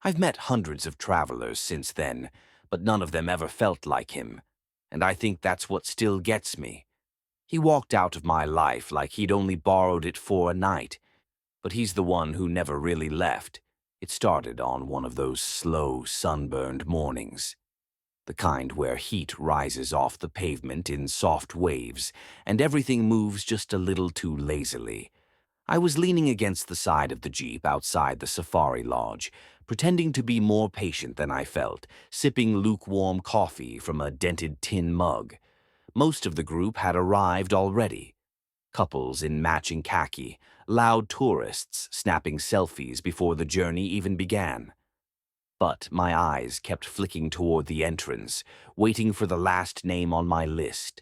I've met hundreds of travelers since then, but none of them ever felt like him, and I think that's what still gets me. He walked out of my life like he'd only borrowed it for a night, but he's the one who never really left. It started on one of those slow, sunburned mornings. The kind where heat rises off the pavement in soft waves, and everything moves just a little too lazily. I was leaning against the side of the Jeep outside the safari lodge, pretending to be more patient than I felt, sipping lukewarm coffee from a dented tin mug. Most of the group had arrived already. Couples in matching khaki, loud tourists snapping selfies before the journey even began. But my eyes kept flicking toward the entrance, waiting for the last name on my list.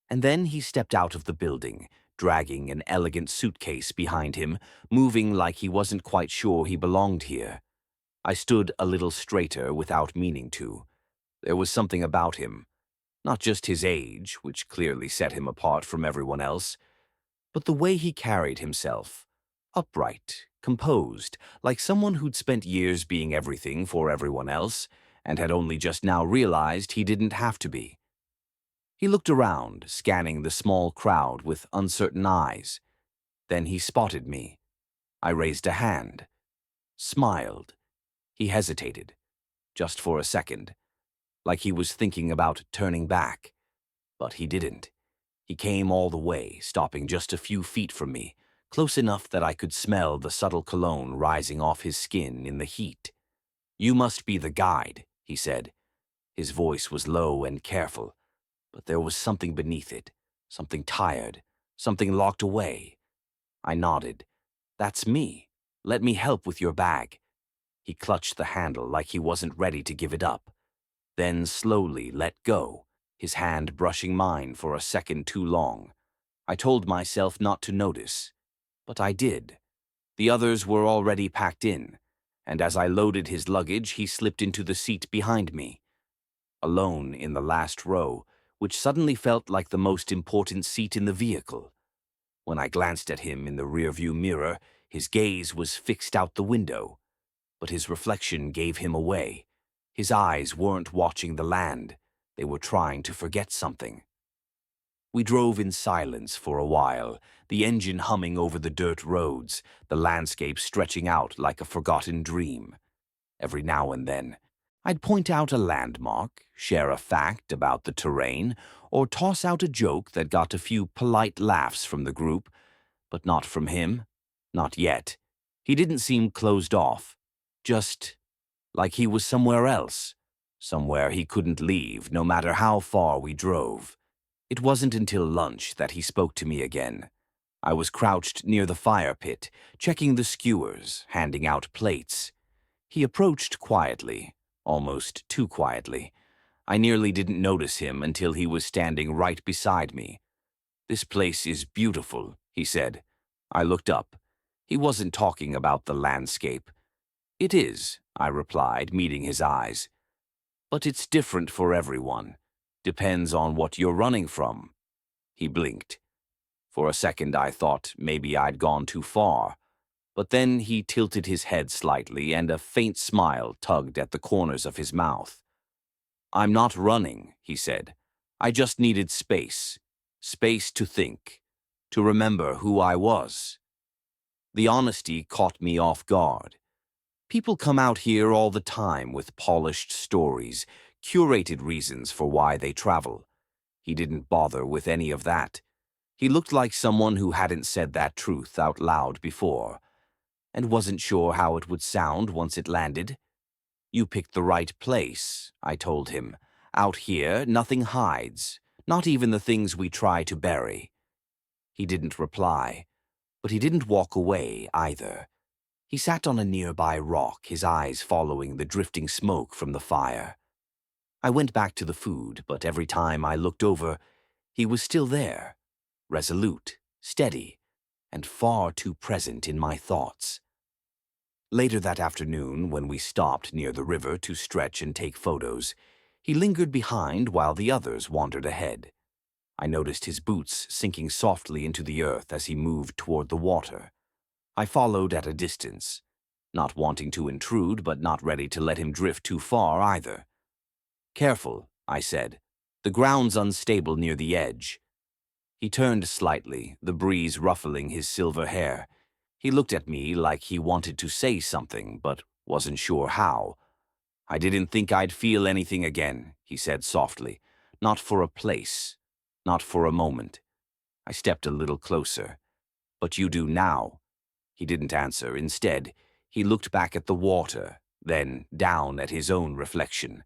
And then he stepped out of the building, dragging an elegant suitcase behind him, moving like he wasn't quite sure he belonged here. I stood a little straighter without meaning to. There was something about him, not just his age, which clearly set him apart from everyone else, but the way he carried himself. Upright, composed, like someone who'd spent years being everything for everyone else, and had only just now realized he didn't have to be. He looked around, scanning the small crowd with uncertain eyes. Then he spotted me. I raised a hand, smiled. He hesitated, just for a second, like he was thinking about turning back. But he didn't. He came all the way, stopping just a few feet from me, close enough that I could smell the subtle cologne rising off his skin in the heat. "You must be the guide," he said. His voice was low and careful, but there was something beneath it, something tired, something locked away. I nodded. "That's me. Let me help with your bag." He clutched the handle like he wasn't ready to give it up, then slowly let go, his hand brushing mine for a second too long. I told myself not to notice, but I did. The others were already packed in, and as I loaded his luggage, he slipped into the seat behind me. Alone in the last row, which suddenly felt like the most important seat in the vehicle. When I glanced at him in the rearview mirror, his gaze was fixed out the window, but his reflection gave him away. His eyes weren't watching the land. They were trying to forget something. We drove in silence for a while, the engine humming over the dirt roads, the landscape stretching out like a forgotten dream. Every now and then, I'd point out a landmark, share a fact about the terrain, or toss out a joke that got a few polite laughs from the group, but not from him. Not yet. He didn't seem closed off, just like he was somewhere else, somewhere he couldn't leave no matter how far we drove. It wasn't until lunch that he spoke to me again. I was crouched near the fire pit, checking the skewers, handing out plates. He approached quietly, almost too quietly. I nearly didn't notice him until he was standing right beside me. "This place is beautiful," he said. I looked up. He wasn't talking about the landscape. "It is," I replied, meeting his eyes. "But it's different for everyone. Depends on what you're running from." He blinked. For a second I thought maybe I'd gone too far, but then he tilted his head slightly and a faint smile tugged at the corners of his mouth. "I'm not running," he said. "I just needed space. Space to think, to remember who I was." The honesty caught me off guard. People come out here all the time with polished stories, curated reasons for why they travel. He didn't bother with any of that. He looked like someone who hadn't said that truth out loud before, and wasn't sure how it would sound once it landed. "You picked the right place," I told him. "Out here, nothing hides, not even the things we try to bury." He didn't reply, but he didn't walk away either. He sat on a nearby rock, his eyes following the drifting smoke from the fire. I went back to the food, but every time I looked over, he was still there, resolute, steady, and far too present in my thoughts. Later that afternoon, when we stopped near the river to stretch and take photos, he lingered behind while the others wandered ahead. I noticed his boots sinking softly into the earth as he moved toward the water. I followed at a distance. not wanting to intrude but not ready to let him drift too far either. "Careful," I said. "The ground's unstable near the edge." He turned slightly, the breeze ruffling his silver hair. He looked at me like he wanted to say something, but wasn't sure how. "I didn't think I'd feel anything again," he said softly. "Not for a place. Not for a moment." I stepped a little closer. "But you do now." He didn't answer. Instead, he looked back at the water, then down at his own reflection.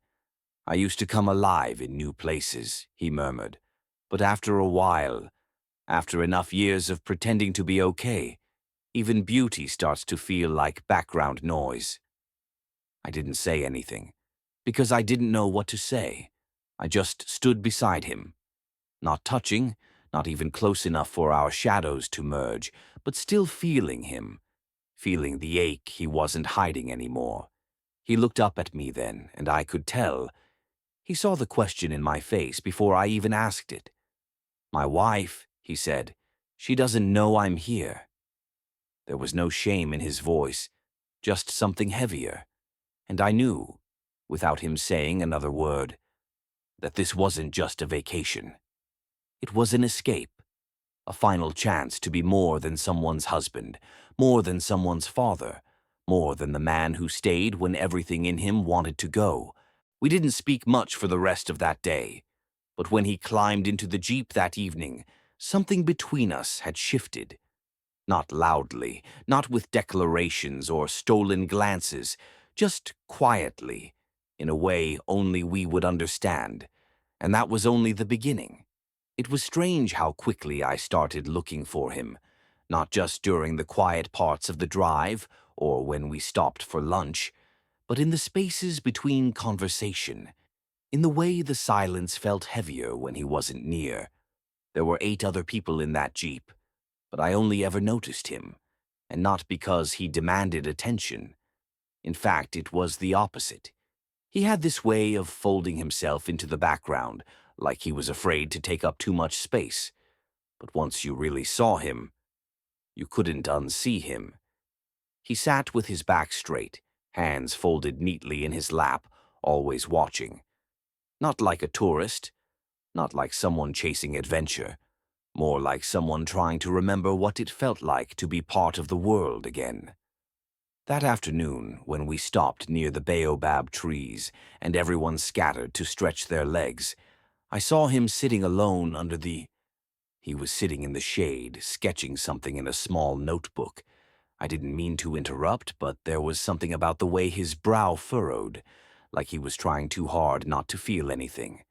"I used to come alive in new places," he murmured. "But after a while, after enough years of pretending to be okay, even beauty starts to feel like background noise." I didn't say anything, because I didn't know what to say. I just stood beside him, not touching, not even close enough for our shadows to merge, but still feeling him, feeling the ache he wasn't hiding anymore. He looked up at me then, and I could tell. He saw the question in my face before I even asked it. "My wife," he said, "she doesn't know I'm here." There was no shame in his voice, just something heavier. And I knew, without him saying another word, that this wasn't just a vacation. It was an escape, a final chance to be more than someone's husband, more than someone's father, more than the man who stayed when everything in him wanted to go. We didn't speak much for the rest of that day, but when he climbed into the Jeep that evening, something between us had shifted. Not loudly, not with declarations or stolen glances, just quietly, in a way only we would understand. And that was only the beginning. It was strange how quickly I started looking for him, not just during the quiet parts of the drive or when we stopped for lunch, but in the spaces between conversation, in the way the silence felt heavier when he wasn't near. There were 8 other people in that Jeep, but I only ever noticed him, and not because he demanded attention. In fact, it was the opposite. He had this way of folding himself into the background, like he was afraid to take up too much space. But once you really saw him, you couldn't unsee him. He sat with his back straight, hands folded neatly in his lap, always watching. Not like a tourist, not like someone chasing adventure, more like someone trying to remember what it felt like to be part of the world again. That afternoon, when we stopped near the baobab trees and everyone scattered to stretch their legs, I saw him sitting alone under the... He was sitting in the shade, sketching something in a small notebook. I didn't mean to interrupt, but there was something about the way his brow furrowed, like he was trying too hard not to feel anything.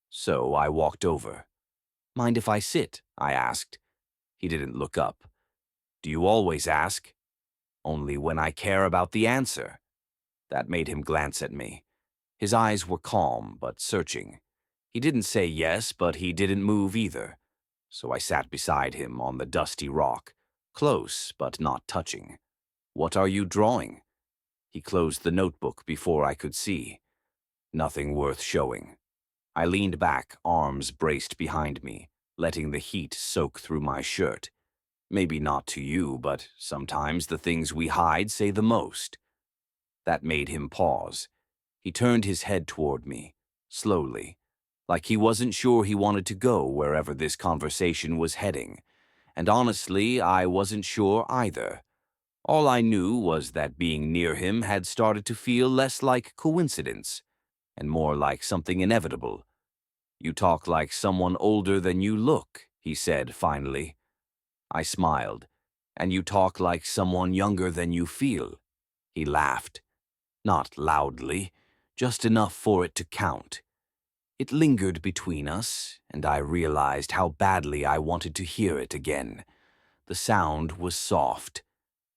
So I walked over. "Mind if I sit?" I asked. He didn't look up. "Do you always ask?" "Only when I care about the answer." That made him glance at me. His eyes were calm but searching. He didn't say yes, but he didn't move either. So I sat beside him on the dusty rock, close but not touching. "What are you drawing?" He closed the notebook before I could see. "Nothing worth showing." I leaned back, arms braced behind me, letting the heat soak through my shirt. "Maybe not to you, but sometimes the things we hide say the most." That made him pause. He turned his head toward me, slowly, like he wasn't sure he wanted to go wherever this conversation was heading. And honestly, I wasn't sure either. All I knew was that being near him had started to feel less like coincidence, and more like something inevitable. "You talk like someone older than you look," he said finally. I smiled. "And you talk like someone younger than you feel." He laughed. Not loudly, just enough for it to count. It lingered between us, and I realized how badly I wanted to hear it again. The sound was soft,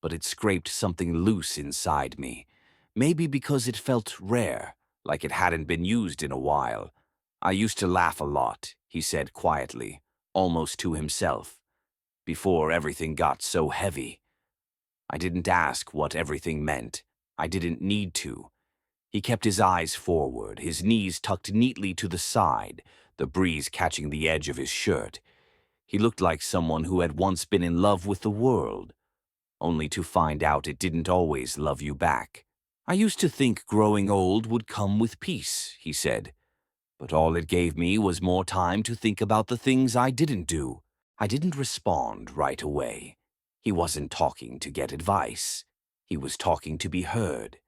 but it scraped something loose inside me. Maybe because it felt rare, like it hadn't been used in a while. "I used to laugh a lot," he said quietly, almost to himself, "before everything got so heavy." I didn't ask what everything meant. I didn't need to. He kept his eyes forward, his knees tucked neatly to the side, the breeze catching the edge of his shirt. He looked like someone who had once been in love with the world. only to find out it didn't always love you back. I used to think growing old would come with peace, he said, but all it gave me was more time to think about the things I didn't do. I didn't respond right away. He wasn't talking to get advice. He was talking to be heard.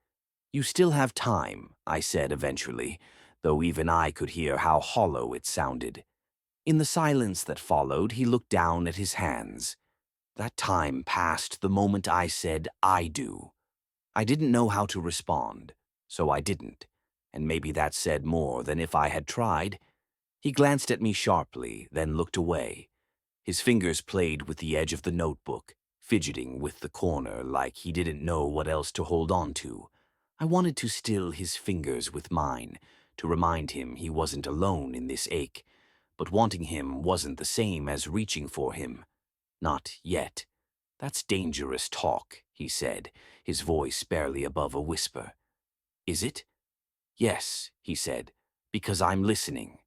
You still have time, I said eventually, though even I could hear how hollow it sounded. In the silence that followed, he looked down at his hands. That time passed the moment I said, I do. I didn't know how to respond, so I didn't, and maybe that said more than if I had tried. He glanced at me sharply, then looked away. His fingers played with the edge of the notebook, fidgeting with the corner like he didn't know what else to hold on to. I wanted to still his fingers with mine, to remind him he wasn't alone in this ache, but wanting him wasn't the same as reaching for him. Not yet. That's dangerous talk, he said, his voice barely above a whisper. Is it? Yes, he said, because I'm listening.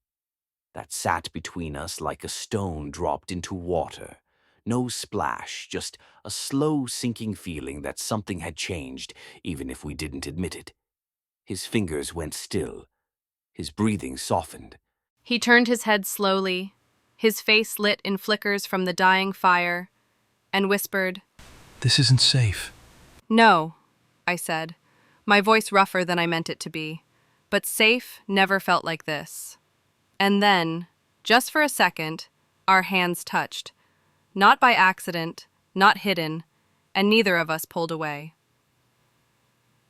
That sat between us like a stone dropped into water. No splash, just a slow sinking feeling that something had changed, even if we didn't admit it. His fingers went still. His breathing softened. He turned his head slowly, his face lit in flickers from the dying fire, and whispered, "This isn't safe." "No," I said, my voice rougher than I meant it to be, but safe never felt like this. And then, just for a second, our hands touched. Not by accident, not hidden, and neither of us pulled away.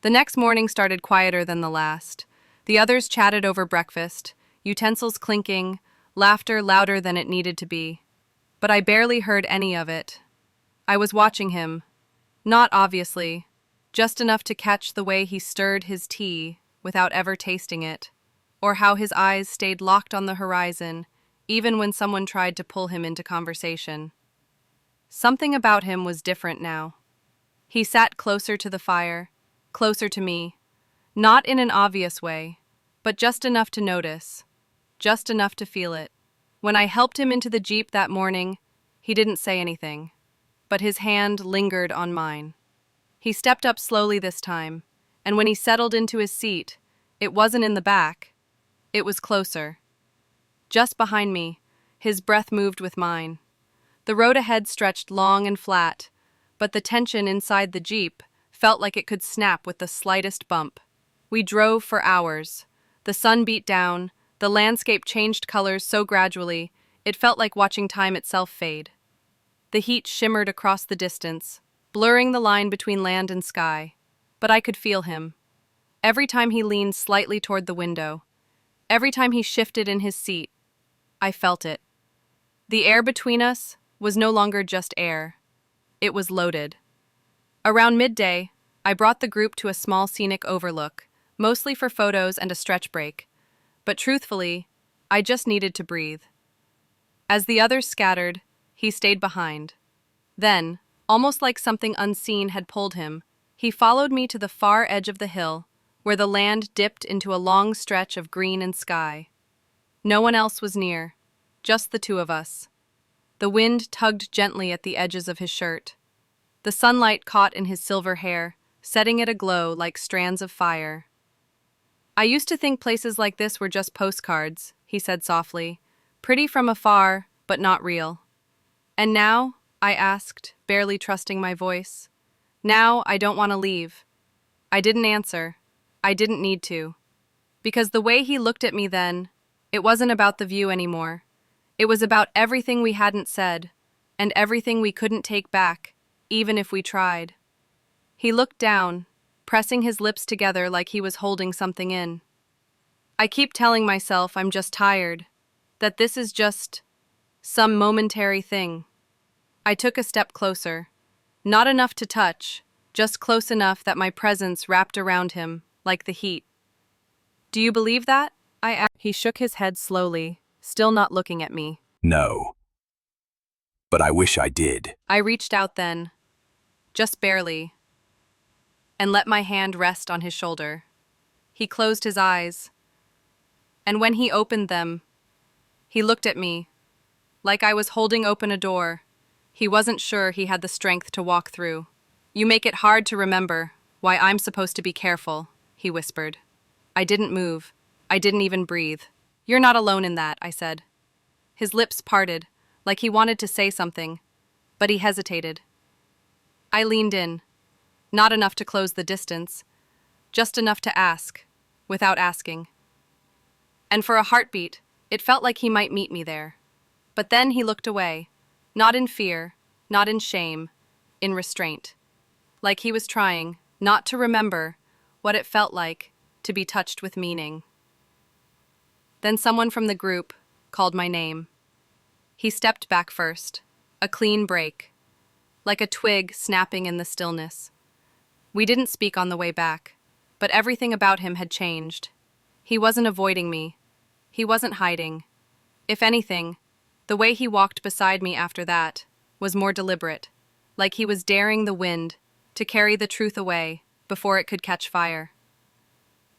The next morning started quieter than the last. The others chatted over breakfast, utensils clinking, laughter louder than it needed to be. But I barely heard any of it. I was watching him. Not obviously, just enough to catch the way he stirred his tea without ever tasting it, or how his eyes stayed locked on the horizon, even when someone tried to pull him into conversation. Something about him was different now. He sat closer to the fire, closer to me, not in an obvious way, but just enough to notice, just enough to feel it. When I helped him into the Jeep that morning, he didn't say anything, but his hand lingered on mine. He stepped up slowly this time, and when he settled into his seat, it wasn't in the back. It was closer. Just behind me, his breath moved with mine. The road ahead stretched long and flat, but the tension inside the Jeep felt like it could snap with the slightest bump. We drove for hours. The sun beat down, the landscape changed colors so gradually, it felt like watching time itself fade. The heat shimmered across the distance, blurring the line between land and sky, but I could feel him. Every time he leaned slightly toward the window, every time he shifted in his seat, I felt it. The air between us was no longer just air. It was loaded. Around midday, I brought the group to a small scenic overlook, mostly for photos and a stretch break. But truthfully, I just needed to breathe. As the others scattered, he stayed behind. Then, almost like something unseen had pulled him, he followed me to the far edge of the hill, where the land dipped into a long stretch of green and sky. No one else was near, just the two of us. The wind tugged gently at the edges of his shirt. The sunlight caught in his silver hair, setting it aglow like strands of fire. "I used to think places like this were just postcards," he said softly. "Pretty from afar, but not real." "And now?" I asked, barely trusting my voice. "Now I don't want to leave." I didn't answer. I didn't need to. Because the way he looked at me then, it wasn't about the view anymore. It was about everything we hadn't said, and everything we couldn't take back, even if we tried. He looked down, pressing his lips together like he was holding something in. "I keep telling myself I'm just tired, that this is just some momentary thing." I took a step closer. Not enough to touch, just close enough that my presence wrapped around him, like the heat. "Do you believe that?" I asked. He shook his head slowly, still not looking at me. No. But I wish I did. I reached out then, just barely, and let my hand rest on his shoulder. He closed his eyes, and when he opened them, he looked at me, like I was holding open a door he wasn't sure he had the strength to walk through. You make it hard to remember why I'm supposed to be careful, he whispered. I didn't move. I didn't even breathe. You're not alone in that, I said. His lips parted, like he wanted to say something, but he hesitated. I leaned in, not enough to close the distance, just enough to ask, without asking. And for a heartbeat, it felt like he might meet me there. But then he looked away, not in fear, not in shame, in restraint. Like he was trying not to remember what it felt like to be touched with meaning. Then someone from the group called my name. He stepped back first, a clean break, like a twig snapping in the stillness. We didn't speak on the way back, but everything about him had changed. He wasn't avoiding me. He wasn't hiding. If anything, the way he walked beside me after that was more deliberate, like he was daring the wind to carry the truth away before it could catch fire.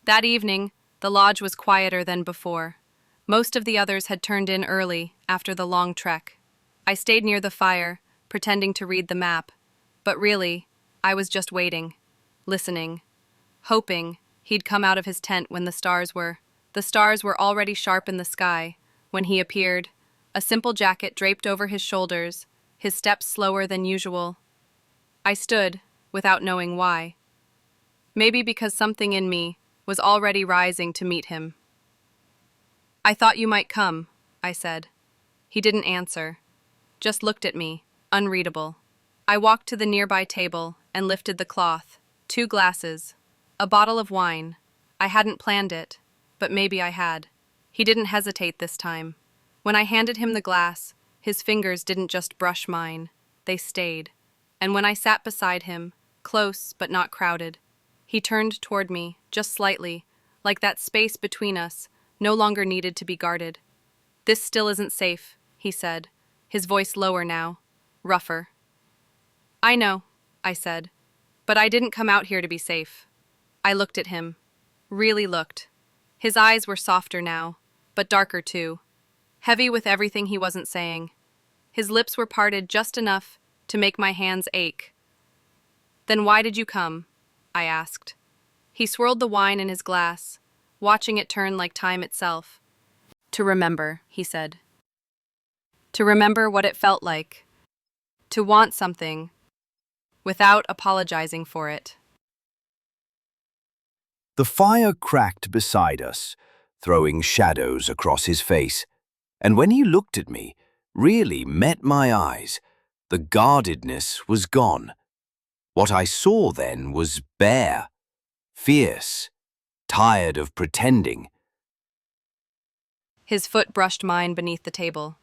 That evening, the lodge was quieter than before. Most of the others had turned in early after the long trek. I stayed near the fire, pretending to read the map, but really, I was just waiting, listening, hoping he'd come out of his tent when the stars were already sharp in the sky when he appeared, a simple jacket draped over his shoulders, his steps slower than usual. I stood, without knowing why. Maybe because something in me was already rising to meet him. I thought you might come, I said. He didn't answer, just looked at me, unreadable. I walked to the nearby table and lifted the cloth. 2 glasses, a bottle of wine. I hadn't planned it, but maybe I had. He didn't hesitate this time. When I handed him the glass, his fingers didn't just brush mine, they stayed. And when I sat beside him, close but not crowded, he turned toward me, just slightly, like that space between us no longer needed to be guarded. This still isn't safe, he said, his voice lower now, rougher. I know, I said, but I didn't come out here to be safe. I looked at him, really looked. His eyes were softer now, but darker too, heavy with everything he wasn't saying. His lips were parted just enough to make my hands ache. Then why did you come? I asked. He swirled the wine in his glass, watching it turn like time itself. To remember, he said. To remember what it felt like. To want something, without apologizing for it. The fire cracked beside us, throwing shadows across his face. And when he looked at me, really met my eyes, the guardedness was gone. What I saw then was bare, fierce, tired of pretending. His foot brushed mine beneath the table.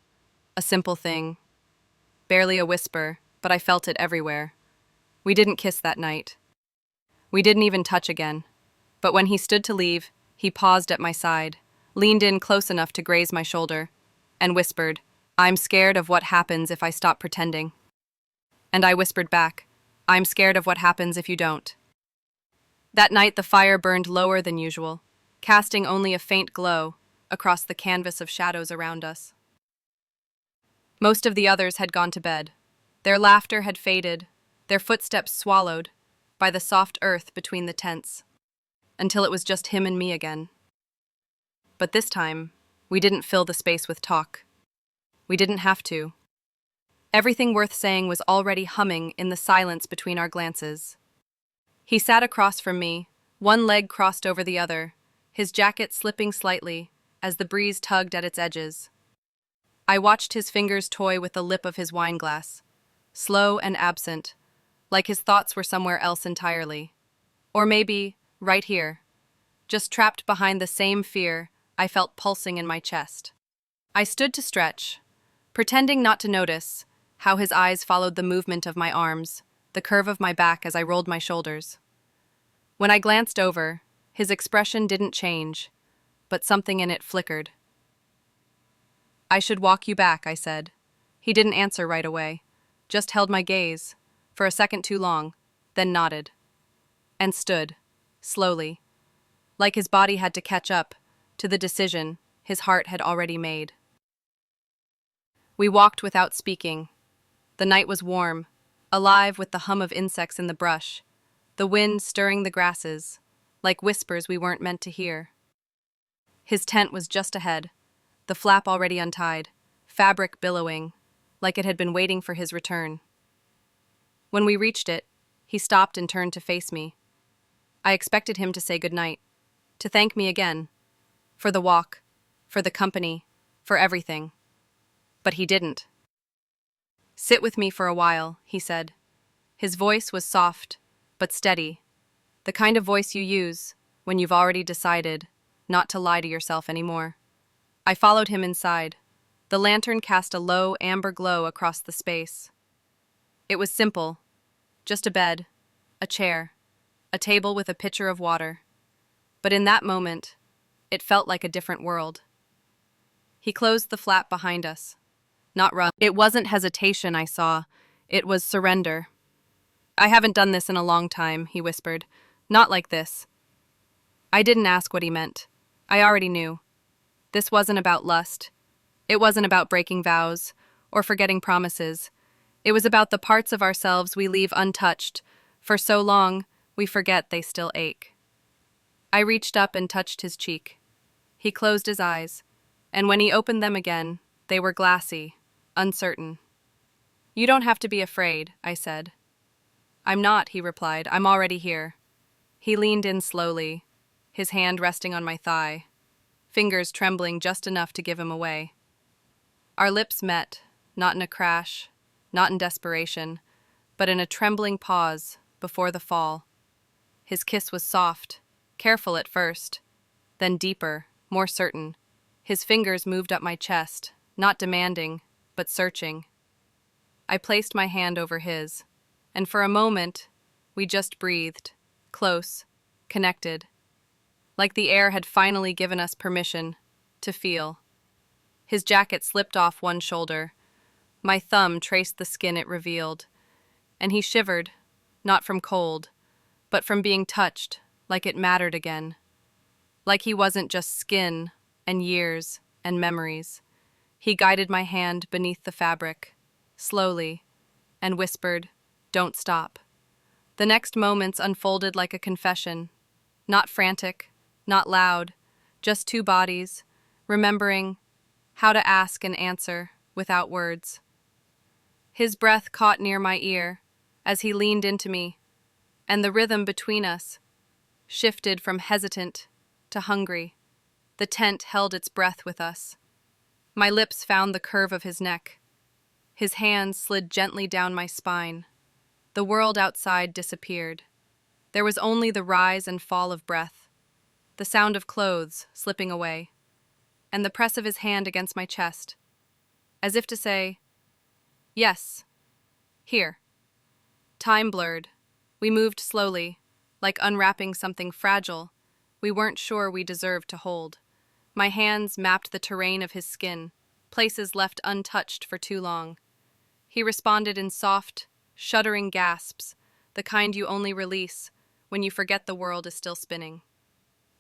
A simple thing. Barely a whisper, but I felt it everywhere. We didn't kiss that night. We didn't even touch again. But when he stood to leave, he paused at my side, leaned in close enough to graze my shoulder, and whispered, "I'm scared of what happens if I stop pretending." And I whispered back, "I'm scared of what happens if you don't." That night the fire burned lower than usual, casting only a faint glow across the canvas of shadows around us. Most of the others had gone to bed. Their laughter had faded, their footsteps swallowed by the soft earth between the tents, until it was just him and me again. But this time, we didn't fill the space with talk. We didn't have to. Everything worth saying was already humming in the silence between our glances. He sat across from me, one leg crossed over the other, his jacket slipping slightly as the breeze tugged at its edges. I watched his fingers toy with the lip of his wineglass, slow and absent, like his thoughts were somewhere else entirely. Or maybe, right here, just trapped behind the same fear I felt pulsing in my chest. I stood to stretch, pretending not to notice how his eyes followed the movement of my arms, the curve of my back as I rolled my shoulders. When I glanced over, his expression didn't change, but something in it flickered. "I should walk you back," I said. He didn't answer right away, just held my gaze, for a second too long, then nodded. And stood, slowly, like his body had to catch up to the decision his heart had already made. We walked without speaking. The night was warm, alive with the hum of insects in the brush, the wind stirring the grasses, like whispers we weren't meant to hear. His tent was just ahead, the flap already untied, fabric billowing, like it had been waiting for his return. When we reached it, he stopped and turned to face me. I expected him to say goodnight, to thank me again, for the walk, for the company, for everything. But he didn't. "Sit with me for a while," he said. His voice was soft, but steady, the kind of voice you use when you've already decided not to lie to yourself anymore. I followed him inside. The lantern cast a low, amber glow across the space. It was simple, just a bed, a chair, a table with a pitcher of water. But in that moment, it felt like a different world. He closed the flap behind us. Not rush. It wasn't hesitation I saw, it was surrender. "I haven't done this in a long time," he whispered. "Not like this." I didn't ask what he meant. I already knew. This wasn't about lust. It wasn't about breaking vows or forgetting promises. It was about the parts of ourselves we leave untouched. For so long, we forget they still ache. I reached up and touched his cheek. He closed his eyes, and when he opened them again, they were glassy, uncertain. "You don't have to be afraid," I said. "I'm not," he replied. "I'm already here." He leaned in slowly, his hand resting on my thigh, fingers trembling just enough to give him away. Our lips met, not in a crash, not in desperation, but in a trembling pause before the fall. His kiss was soft, careful at first, then deeper, more certain. His fingers moved up my chest, not demanding, but searching. I placed my hand over his, and for a moment, we just breathed, close, connected, like the air had finally given us permission to feel. His jacket slipped off one shoulder. My thumb traced the skin it revealed, and he shivered, not from cold, but from being touched, like it mattered again. Like he wasn't just skin and years and memories. He guided my hand beneath the fabric, slowly, and whispered, "Don't stop." The next moments unfolded like a confession, not frantic, not loud, just two bodies, remembering how to ask and answer without words. His breath caught near my ear as he leaned into me, and the rhythm between us shifted from hesitant to hungry. The tent held its breath with us. My lips found the curve of his neck. His hands slid gently down my spine. The world outside disappeared. There was only the rise and fall of breath, the sound of clothes slipping away, and the press of his hand against my chest, as if to say, "Yes, here." Time blurred. We moved slowly, like unwrapping something fragile we weren't sure we deserved to hold. My hands mapped the terrain of his skin, places left untouched for too long. He responded in soft, shuddering gasps, the kind you only release when you forget the world is still spinning.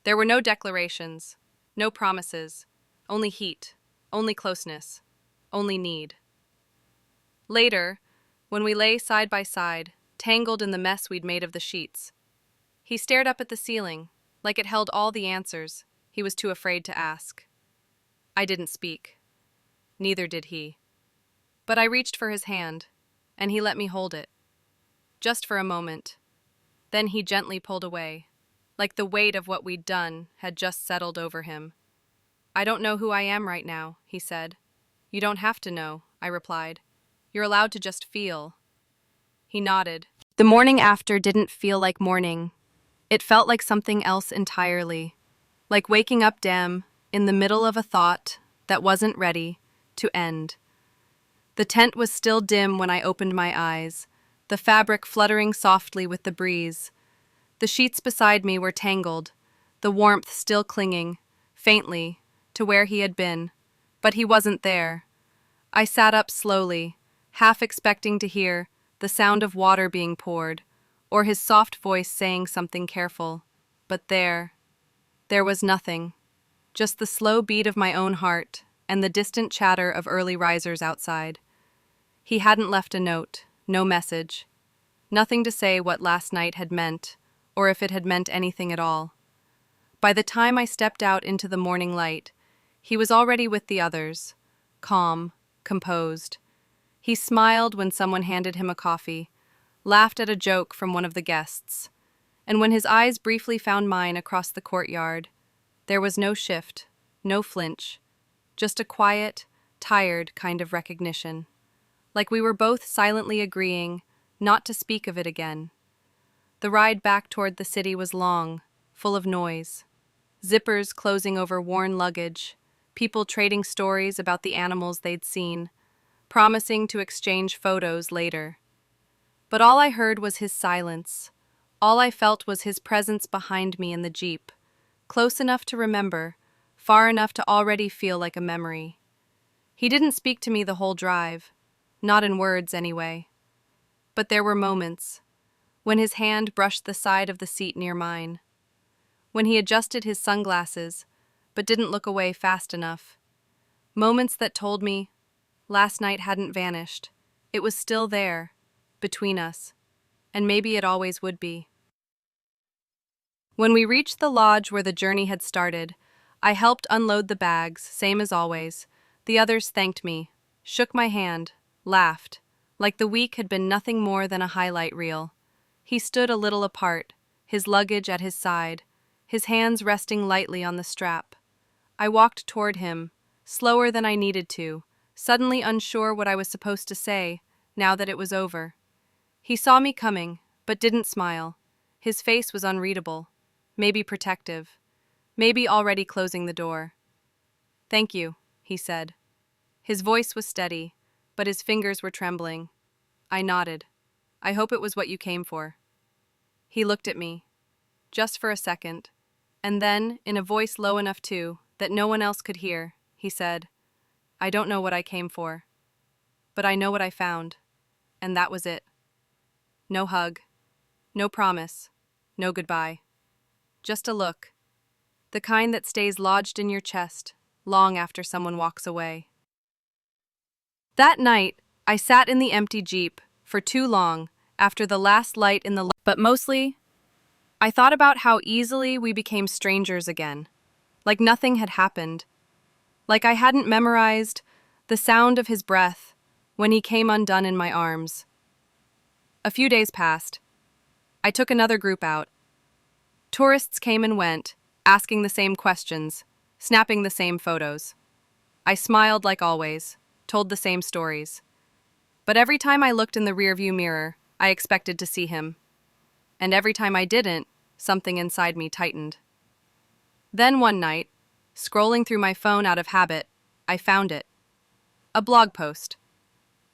There were no declarations, no promises, only heat, only closeness, only need. Later, when we lay side by side, tangled in the mess we'd made of the sheets, he stared up at the ceiling, like it held all the answers he was too afraid to ask. I didn't speak. Neither did he. But I reached for his hand, and he let me hold it. Just for a moment. Then he gently pulled away, like the weight of what we'd done had just settled over him. "I don't know who I am right now," he said. "You don't have to know," I replied. "You're allowed to just feel." He nodded. The morning after didn't feel like morning. It felt like something else entirely, like waking up in the middle of a thought that wasn't ready to end. The tent was still dim when I opened my eyes, the fabric fluttering softly with the breeze. The sheets beside me were tangled, the warmth still clinging, faintly, to where he had been. But he wasn't there. I sat up slowly, half expecting to hear the sound of water being poured, or his soft voice saying something careful. But there was nothing. Just the slow beat of my own heart and the distant chatter of early risers outside. He hadn't left a note, no message. Nothing to say what last night had meant, or if it had meant anything at all. By the time I stepped out into the morning light, he was already with the others, calm, composed. He smiled when someone handed him a coffee, laughed at a joke from one of the guests, and when his eyes briefly found mine across the courtyard, there was no shift, no flinch, just a quiet, tired kind of recognition, like we were both silently agreeing not to speak of it again. The ride back toward the city was long, full of noise. Zippers closing over worn luggage, people trading stories about the animals they'd seen, promising to exchange photos later. But all I heard was his silence. All I felt was his presence behind me in the Jeep, close enough to remember, far enough to already feel like a memory. He didn't speak to me the whole drive, not in words anyway. But there were moments, when his hand brushed the side of the seat near mine, when he adjusted his sunglasses, but didn't look away fast enough. Moments that told me last night hadn't vanished. It was still there, between us, and maybe it always would be. When we reached the lodge where the journey had started, I helped unload the bags, same as always. The others thanked me, shook my hand, laughed, like the week had been nothing more than a highlight reel. He stood a little apart, his luggage at his side, his hands resting lightly on the strap. I walked toward him, slower than I needed to, suddenly unsure what I was supposed to say, now that it was over. He saw me coming, but didn't smile. His face was unreadable, maybe protective, maybe already closing the door. "Thank you," he said. His voice was steady, but his fingers were trembling. I nodded. "I hope it was what you came for." He looked at me, just for a second, and then, in a voice low enough too, that no one else could hear, he said, "I don't know what I came for, but I know what I found, and that was it." No hug, no promise, no goodbye. Just a look, the kind that stays lodged in your chest long after someone walks away. That night, I sat in the empty Jeep for too long after the last light in the but mostly, I thought about how easily we became strangers again, like nothing had happened, like I hadn't memorized the sound of his breath when he came undone in my arms. A few days passed. I took another group out. Tourists came and went, asking the same questions, snapping the same photos. I smiled like always, told the same stories. But every time I looked in the rearview mirror, I expected to see him. And every time I didn't, something inside me tightened. Then one night, scrolling through my phone out of habit, I found it. A blog post.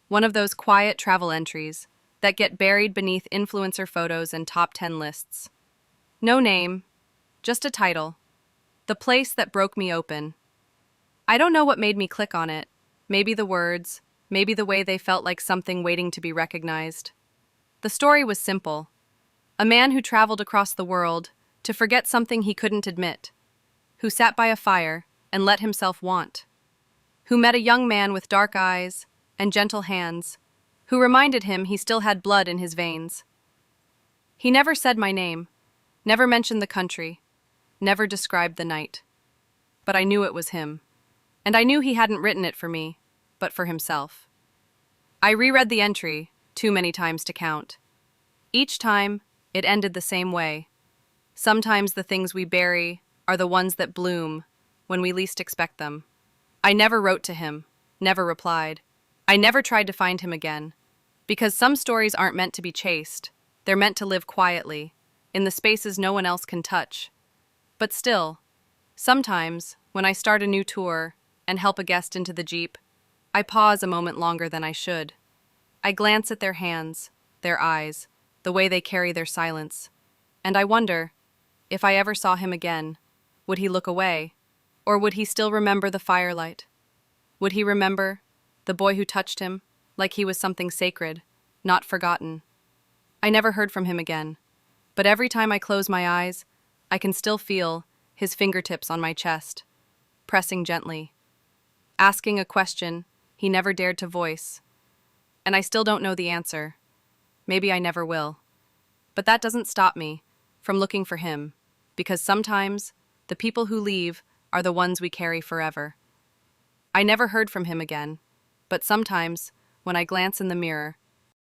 One of those quiet travel entries that get buried beneath influencer photos and top 10 lists. No name, just a title. The place that broke me open. I don't know what made me click on it. Maybe the words, maybe the way they felt like something waiting to be recognized. The story was simple. A man who traveled across the world to forget something he couldn't admit, who sat by a fire and let himself want, who met a young man with dark eyes and gentle hands, who reminded him he still had blood in his veins. He never said my name, never mentioned the country, never described the night. But I knew it was him. And I knew he hadn't written it for me, but for himself. I reread the entry, too many times to count. Each time, it ended the same way. Sometimes the things we bury are the ones that bloom when we least expect them. I never wrote to him, never replied. I never tried to find him again. Because some stories aren't meant to be chased. They're meant to live quietly, in the spaces no one else can touch. But still, sometimes, when I start a new tour and help a guest into the Jeep, I pause a moment longer than I should. I glance at their hands, their eyes, the way they carry their silence. And I wonder, if I ever saw him again, would he look away? Or would he still remember the firelight? Would he remember the boy who touched him, like he was something sacred, not forgotten? I never heard from him again, but every time I close my eyes, I can still feel his fingertips on my chest, pressing gently, asking a question he never dared to voice. And I still don't know the answer, maybe I never will. But that doesn't stop me from looking for him, because sometimes the people who leave are the ones we carry forever. I never heard from him again, but sometimes, when I glance in the mirror,